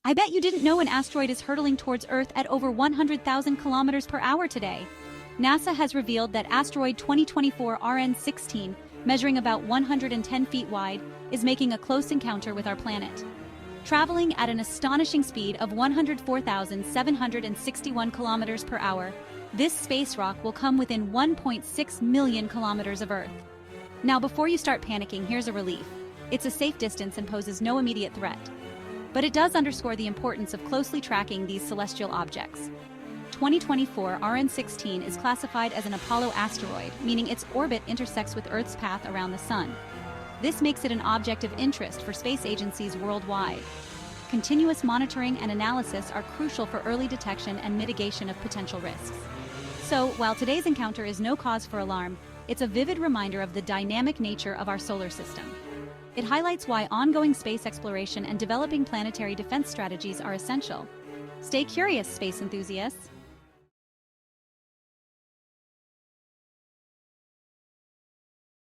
I bet you didn't know an asteroid is hurtling towards Earth at over 100,000 kilometers per hour today. NASA has revealed that asteroid 2024 RN16, measuring about 110 feet wide, is making a close encounter with our planet. Traveling at an astonishing speed of 104,761 kilometers per hour, this space rock will come within 1.6 million kilometers of Earth. Now, before you start panicking, here's a relief. It's a safe distance and poses no immediate threat. But it does underscore the importance of closely tracking these celestial objects. 2024 RN16 is classified as an Apollo asteroid, meaning its orbit intersects with Earth's path around the Sun. This makes it an object of interest for space agencies worldwide. Continuous monitoring and analysis are crucial for early detection and mitigation of potential risks. So, while today's encounter is no cause for alarm, it's a vivid reminder of the dynamic nature of our solar system. It highlights why ongoing space exploration and developing planetary defense strategies are essential. Stay curious, space enthusiasts!